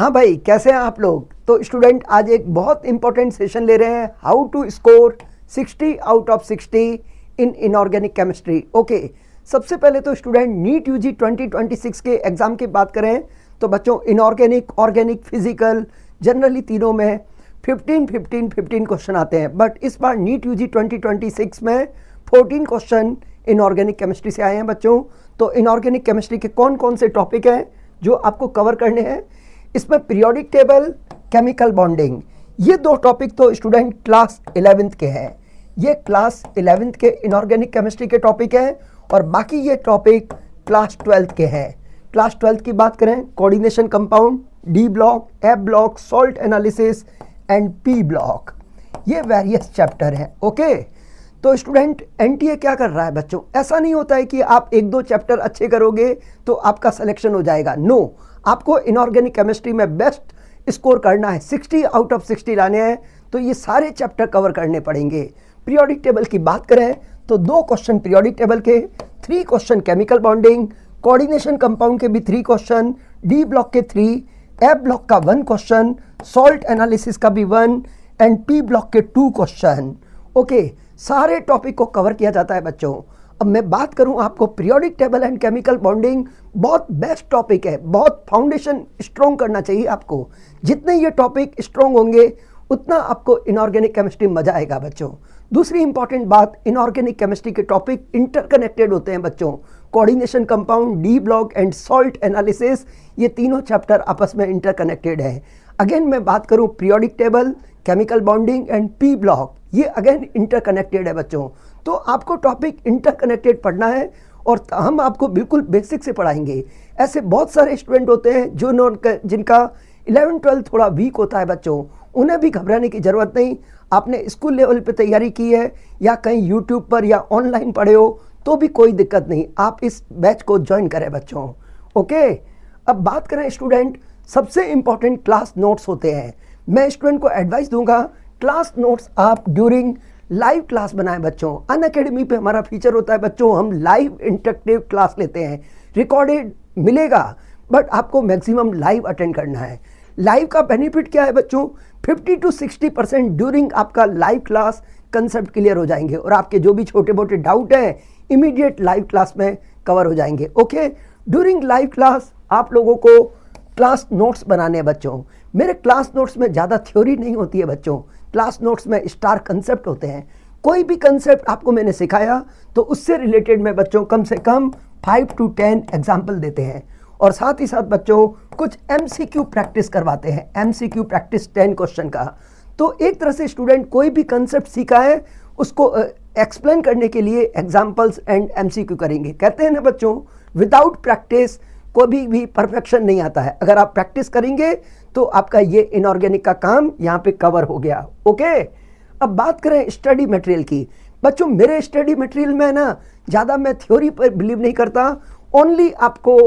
हाँ भाई, कैसे हैं आप लोग। तो स्टूडेंट आज एक बहुत इंपॉर्टेंट सेशन ले रहे हैं, how to score 60 out of 60 in inorganic chemistry. Okay, सबसे पहले तो स्टूडेंट नीट यूजी 2026 के एग्जाम की बात करें तो बच्चों इनऑर्गेनिक, ऑर्गेनिक, फिजिकल जनरली तीनों में 15 क्वेश्चन आते हैं। बट इस बार नीट यूजी 2026 में 14 क्वेश्चन इनऑर्गेनिक केमिस्ट्री से आए हैं बच्चों। तो इनऑर्गेनिक केमिस्ट्री के कौन कौन से टॉपिक हैं जो आपको कवर करने हैं, इसमें पीरियोडिक टेबल, केमिकल बॉन्डिंग, ये दो टॉपिक तो स्टूडेंट क्लास 11th के हैं। ये क्लास 11th के इनऑर्गेनिक केमिस्ट्री के टॉपिक हैं और बाकी ये टॉपिक क्लास 12th के हैं। क्लास 12th की बात करें, coordination compound, D block, F block, salt analysis and P block, ये वेरियस चैप्टर हैं। ओके, तो स्टूडेंट एनटीए क्या कर रहा है बच्चों, ऐसा नहीं होता है कि आप एक दो चैप्टर अच्छे करोगे तो आपका सिलेक्शन हो जाएगा। नो, आपको इनऑर्गेनिक केमिस्ट्री में बेस्ट स्कोर करना है, 60 आउट ऑफ 60 लाने हैं, तो ये सारे चैप्टर कवर करने पड़ेंगे। पीरियोडिक टेबल की बात करें तो 2 क्वेश्चन पीरियोडिक टेबल के, 3 question chemical bonding, coordination compound के भी 3 क्वेश्चन, डी ब्लॉक के 3, एफ ब्लॉक का 1 क्वेश्चन, सॉल्ट एनालिसिस का भी 1 एंड पी ब्लॉक के 2 क्वेश्चन। ओके, सारे टॉपिक को कवर किया जाता है बच्चों। अब मैं बात करूं आपको periodic table and chemical bonding, बहुत बेस्ट टॉपिक है, बहुत फाउंडेशन स्ट्रॉन्ग करना चाहिए आपको। जितने ये टॉपिक स्ट्रॉन्ग होंगे उतना आपको इनऑर्गेनिक केमिस्ट्री मजा आएगा बच्चों। दूसरी इंपॉर्टेंट बात, इनऑर्गेनिक केमिस्ट्री के टॉपिक इंटरकनेक्टेड होते हैं बच्चों। Coordination compound, D block and salt analysis, ये तीनों चैप्टर आपस में इंटरकनेक्टेड है। अगेन मैं बात करूं periodic table, chemical bonding and P block, ये अगेन इंटरकनेक्टेड है बच्चों। तो आपको टॉपिक इंटरकनेक्टेड पढ़ना है और हम आपको बिल्कुल बेसिक से पढ़ाएंगे। ऐसे बहुत सारे स्टूडेंट होते हैं जिनका 11-12 थोड़ा वीक होता है बच्चों, उन्हें भी घबराने की ज़रूरत नहीं। आपने स्कूल लेवल पे तैयारी की है या कहीं यूट्यूब पर या ऑनलाइन पढ़े हो तो भी कोई दिक्कत नहीं, आप इस बैच को ज्वाइन करें बच्चों। ओके, अब बात करें स्टूडेंट, सबसे इंपॉर्टेंट क्लास नोट्स होते हैं। मैं स्टूडेंट को एडवाइस दूंगा, क्लास नोट्स आप ड्यूरिंग लाइव क्लास बनाएं बच्चों। अनअकैडमी पे हमारा फीचर होता है बच्चों, हम लाइव इंटरेक्टिव क्लास लेते हैं। रिकॉर्डेड मिलेगा बट आपको मैक्सिमम लाइव अटेंड करना है। लाइव का बेनिफिट क्या है बच्चों, 50 to 60% ड्यूरिंग आपका लाइव क्लास कंसेप्ट क्लियर हो जाएंगे और आपके जो भी छोटे मोटे डाउट हैं इमीडिएट लाइव क्लास में कवर हो जाएंगे। ओके, ड्यूरिंग लाइव क्लास आप लोगों को क्लास नोट्स बनाने हैं बच्चों। मेरे क्लास नोट्स में ज़्यादा थ्योरी नहीं होती है बच्चों, क्लास नोट्स में स्टार कंसेप्ट होते हैं। कोई भी कंसेप्ट आपको मैंने सिखाया तो उससे रिलेटेड में बच्चों कम से कम 5 to 10 एग्जाम्पल देते हैं और साथ ही साथ बच्चों कुछ MCQ प्रैक्टिस करवाते हैं, MCQ प्रैक्टिस 10 क्वेश्चन का। तो एक तरह से स्टूडेंट कोई भी कंसेप्ट सीखा है उसको एक्सप्लेन करने के लिए एग्जाम्पल्स एंड MCQ करेंगे। कहते हैं ना बच्चों, विदाउट प्रैक्टिस कोई भी परफेक्शन नहीं आता है। अगर आप प्रैक्टिस करेंगे तो आपका ये इनऑर्गेनिक का काम यहाँ पे कवर हो गया। ओके, अब बात करें स्टडी मटेरियल की बच्चों। मेरे स्टडी मटेरियल में ना ज़्यादा मैं थ्योरी पर बिलीव नहीं करता, ओनली आपको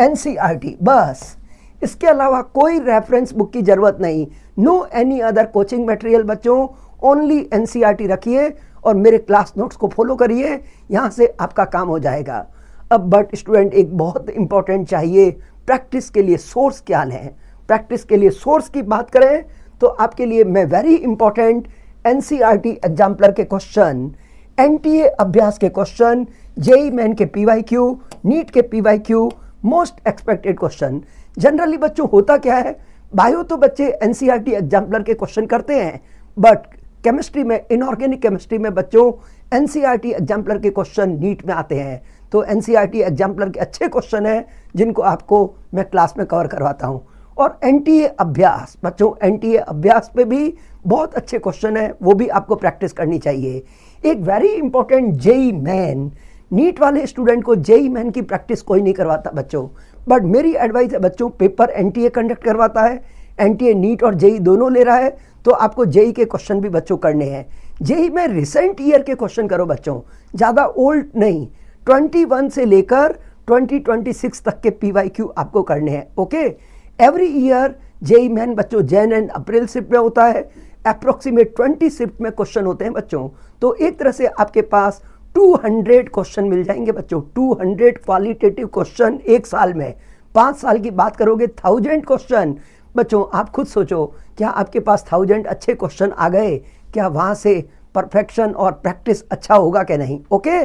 NCERT बस, इसके अलावा कोई रेफरेंस बुक की ज़रूरत नहीं। No any other coaching material बच्चों, ओनली NCERT रखिए और मेरे क्लास नोट्स को फॉलो करिए, यहाँ से आपका काम हो जाएगा। अब बट स्टूडेंट एक बहुत इंपॉर्टेंट चाहिए, प्रैक्टिस के लिए सोर्स क्या है। प्रैक्टिस के लिए सोर्स की बात करें तो आपके लिए मैं वेरी इंपॉर्टेंट NCERT एग्जाम्पलर के क्वेश्चन, NTA अभ्यास के क्वेश्चन, JEE मेन के PYQ, नीट के PYQ, most expected question. Generally बच्चों होता क्या है, बायो तो बच्चे NCERT एग्जाम्पलर के क्वेश्चन करते हैं बट केमिस्ट्री में, इनऑर्गेनिक केमिस्ट्री में बच्चों NCERT एग्जाम्पलर के क्वेश्चन नीट में आते हैं। तो NCERT एग्जाम्पलर के अच्छे क्वेश्चन हैं जिनको आपको मैं क्लास में कवर करवाता हूँ। और NTA अभ्यास बच्चों, NTA अभ्यास पे भी बहुत अच्छे क्वेश्चन हैं, वो भी आपको प्रैक्टिस करनी चाहिए। एक very important JEE Main, NEET वाले स्टूडेंट को JEE मेन की प्रैक्टिस कोई नहीं करवाता बच्चों, बट मेरी एडवाइस है बच्चों, पेपर NTA कंडक्ट करवाता है, NTA नीट और JEE दोनों ले रहा है, तो आपको JEE के क्वेश्चन भी बच्चों करने हैं। JEE में रिसेंट ईयर के क्वेश्चन करो बच्चों, ज़्यादा ओल्ड नहीं, 21 से लेकर 2026 तक के PYQ आपको करने हैं। Okay, every year JEE main बच्चों जैन एंड अप्रैल शिफ्ट में होता है, अप्रोक्सीमेट 20 शिफ्ट में क्वेश्चन होते हैं बच्चों। तो एक तरह से आपके पास 200 क्वेश्चन मिल जाएंगे बच्चों, 200 क्वालिटेटिव क्वेश्चन एक साल में। 5 साल की बात करोगे 1000 क्वेश्चन। बच्चों आप खुद सोचो, क्या आपके पास 1000 अच्छे क्वेश्चन आ गए, क्या वहाँ से परफेक्शन और प्रैक्टिस अच्छा होगा कि नहीं? ओके।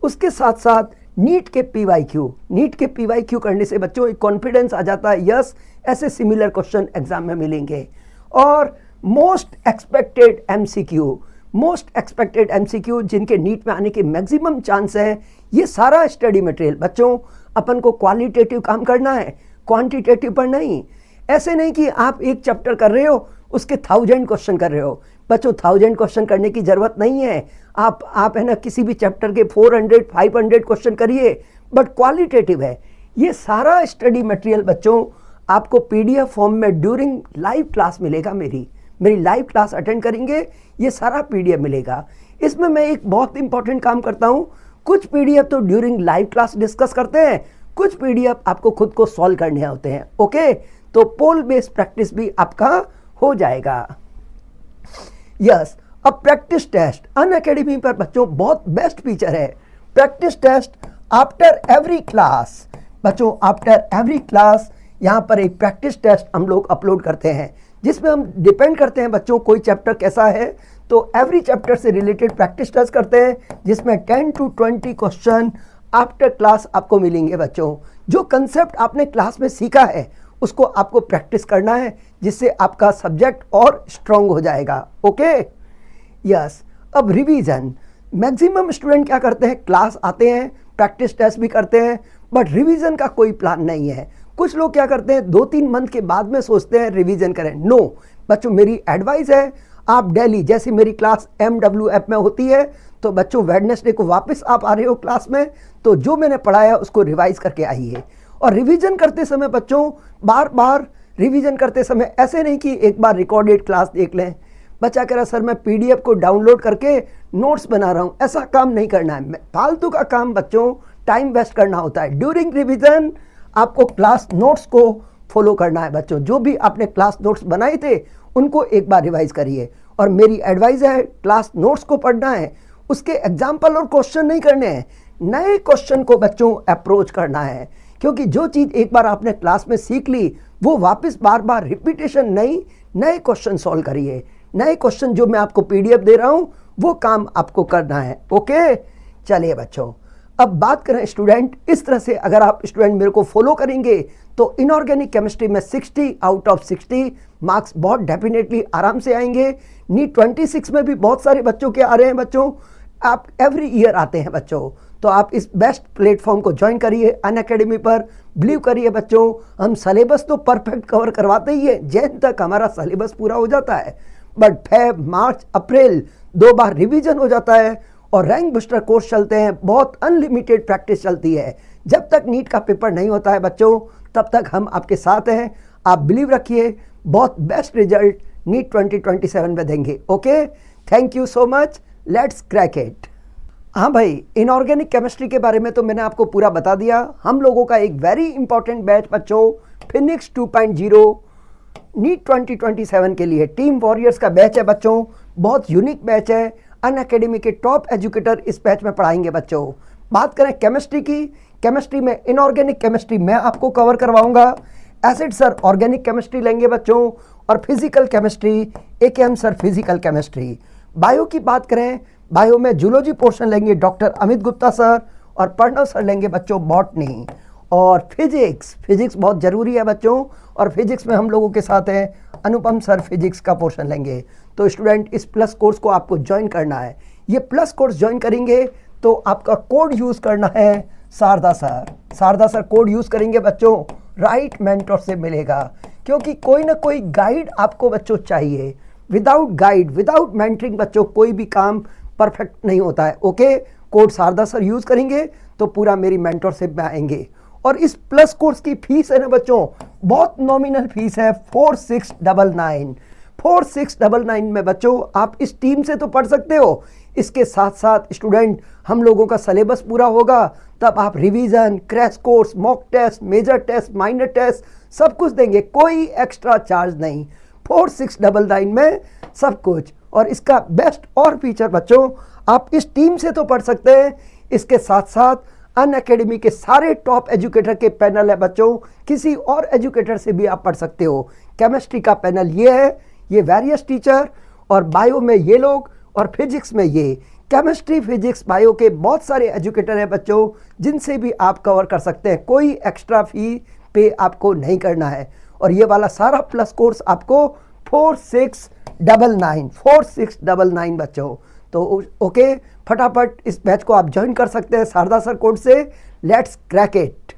उसके साथ साथ नीट के पीवाईक्यू करने से बच्चों एक कॉन्फिडेंस आ जाता है, यस ऐसे सिमिलर क्वेश्चन एग्जाम में मिलेंगे। और मोस्ट एक्सपेक्टेड एमसीक्यू जिनके नीट में आने के मैक्सिमम चांस है, ये सारा स्टडी मटेरियल बच्चों अपन को क्वालिटेटिव काम करना है, क्वांटिटेटिव पर नहीं। ऐसे नहीं कि आप एक चैप्टर कर रहे हो उसके 1000 क्वेश्चन कर रहे हो। बच्चों 1000 क्वेश्चन करने की जरूरत नहीं है। आप है ना किसी भी चैप्टर के 400-500 क्वेश्चन करिए, बट क्वालिटेटिव है। ये सारा स्टडी मटेरियल बच्चों आपको पीडीएफ फॉर्म में ड्यूरिंग लाइव क्लास मिलेगा। मेरी लाइव क्लास अटेंड करेंगे, ये सारा पीडीएफ मिलेगा। इसमें मैं एक बहुत इंपॉर्टेंट काम करता हूँ, कुछ पीडीएफ तो ड्यूरिंग लाइव क्लास डिस्कस करते हैं, कुछ पीडीएफ आपको खुद को सॉल्व करने होते हैं। ओके, तो पोल बेस्ड प्रैक्टिस भी आपका हो जाएगा। यस, अब प्रैक्टिस टेस्ट अनअकैडमी पर बच्चों बहुत बेस्ट फीचर है। Practice test after every class, बच्चों आफ्टर एवरी क्लास यहाँ पर एक प्रैक्टिस टेस्ट हम लोग अपलोड करते हैं, जिसमें हम डिपेंड करते हैं बच्चों कोई चैप्टर कैसा है, तो एवरी चैप्टर से रिलेटेड प्रैक्टिस टेस्ट करते हैं, जिसमें 10 to 20 क्वेश्चन आफ्टर क्लास आपको मिलेंगे। बच्चों जो कंसेप्ट आपने क्लास में सीखा है उसको आपको प्रैक्टिस करना है, जिससे आपका सब्जेक्ट और स्ट्रॉन्ग हो जाएगा। Okay, yes. अब रिवीजन, मैक्सिमम स्टूडेंट क्या करते हैं, क्लास आते हैं, प्रैक्टिस टेस्ट भी करते हैं, बट रिवीजन का कोई प्लान नहीं है। कुछ लोग क्या करते हैं 2-3 मंथ के बाद में सोचते हैं रिवीजन करें। नो बच्चों, मेरी एडवाइस है आप डेली, जैसे मेरी क्लास MWF में होती है, तो बच्चों वेडनेसडे को वापस आप आ रहे हो क्लास में, तो जो मैंने पढ़ाया उसको रिवाइज करके आइए। और रिवीजन करते समय बच्चों बार बार रिवीजन करते समय ऐसे नहीं कि एक बार रिकॉर्डेड क्लास देख लें। बच्चा कह रहा सर मैं पीडीएफ को डाउनलोड करके नोट्स बना रहा हूँ, ऐसा काम नहीं करना है। फालतू का काम बच्चों, टाइम वेस्ट करना होता है। ड्यूरिंग रिवीजन आपको क्लास नोट्स को फॉलो करना है। बच्चों जो भी आपने क्लास नोट्स बनाए थे उनको एक बार रिवाइज करिए। और मेरी एडवाइस है क्लास नोट्स को पढ़ना है, उसके एग्जाम्पल और क्वेश्चन नहीं करने हैं, नए क्वेश्चन को बच्चों अप्रोच करना है। क्योंकि जो चीज़ एक बार आपने क्लास में सीख ली वो वापस बार बार रिपीटेशन नहीं, नए क्वेश्चन सॉल्व करिए। नए क्वेश्चन जो मैं आपको पीडीएफ दे रहा हूँ वो काम आपको करना है। ओके, चलिए बच्चों अब बात करें स्टूडेंट, इस तरह से अगर आप स्टूडेंट मेरे को फॉलो करेंगे तो इनऑर्गेनिक केमिस्ट्री में 60 आउट ऑफ 60 मार्क्स बहुत डेफिनेटली आराम से आएंगे। नीट 26 में भी बहुत सारे बच्चों के आ रहे हैं। बच्चों आप एवरी ईयर आते हैं बच्चों, तो आप इस बेस्ट प्लेटफॉर्म को ज्वाइन करिए अनअकैडमी पर। बिलीव करिए बच्चों, हम सिलेबस तो परफेक्ट कवर करवाते ही है, जैन तक हमारा सिलेबस पूरा हो जाता है, but Feb, March, April 2 bar revision हो जाता है और रैंक बूस्टर कोर्स चलते हैं, बहुत अनलिमिटेड प्रैक्टिस चलती है। जब तक नीट का पेपर नहीं होता है बच्चों तब तक हम आपके साथ हैं। आप बिलीव रखिए, बहुत बेस्ट रिजल्ट नीट 2027 में देंगे। Okay, thank you so much, let's crack it. हाँ भाई, इनऑर्गेनिक केमिस्ट्री के बारे में तो मैंने आपको पूरा बता दिया। हम लोगों का एक वेरी इंपॉर्टेंट बैच बच्चों फिनिक्स 2.0 नीट 2027 के लिए टीम वॉरियर्स का बैच है बच्चों, बहुत यूनिक बैच है। अनअकैडमी के टॉप एजुकेटर इस बैच में पढ़ाएंगे बच्चों। बात करें केमिस्ट्री की, केमिस्ट्री में इनऑर्गेनिक केमिस्ट्री मैं आपको कवर करवाऊंगा, एसिड सर ऑर्गेनिक केमिस्ट्री लेंगे बच्चों, और physical chemistry AKM sir physical chemistry. Bio की बात करें, बायो में जूलॉजी पोर्शन लेंगे डॉक्टर अमित गुप्ता सर, और प्रणव सर लेंगे बच्चों बॉटनी। और फिजिक्स बहुत ज़रूरी है बच्चों, और फिजिक्स में हम लोगों के साथ हैं अनुपम सर, फिजिक्स का पोर्शन लेंगे। तो स्टूडेंट इस प्लस कोर्स को आपको ज्वाइन करना है। ये प्लस कोर्स ज्वाइन करेंगे तो आपका कोड यूज़ करना है शारदा सर कोड यूज़ करेंगे बच्चों, राइट मेंटर से मिलेगा। क्योंकि कोई ना कोई गाइड आपको बच्चों चाहिए, विदाउट गाइड, विदाउट मेंटरिंग बच्चों कोई भी काम परफेक्ट नहीं होता है। Okay, code Sharda sir use करेंगे तो पूरा मेरी मेंटरशिप में आएंगे। और इस प्लस कोर्स की फीस है ना बच्चों, बहुत नॉमिनल फीस है 4699 में बच्चों आप इस टीम से तो पढ़ सकते हो। इसके साथ साथ स्टूडेंट हम लोगों का सिलेबस पूरा होगा तब आप revision, crash course, mock test, major test, minor test सब कुछ देंगे, कोई एक्स्ट्रा चार्ज नहीं। 4699 में सब कुछ। और इसका बेस्ट और फीचर बच्चों, आप इस टीम से तो पढ़ सकते हैं, इसके साथ साथ अनअकैडमी के सारे टॉप एजुकेटर के पैनल है बच्चों, किसी और एजुकेटर से भी आप पढ़ सकते हो। केमिस्ट्री का पैनल ये है, ये वेरियस टीचर, और बायो में ये लोग, और फिजिक्स में ये। केमिस्ट्री, फिजिक्स, बायो के बहुत सारे एजुकेटर हैं बच्चों, जिनसे भी आप कवर कर सकते हैं। कोई एक्स्ट्रा फी पे आपको नहीं करना है। और ये वाला सारा प्लस कोर्स आपको 4699 बच्चों। तो ओके, फटाफट इस बैच को आप ज्वाइन कर सकते हैं शारदा सर कोड से। Let's crack it.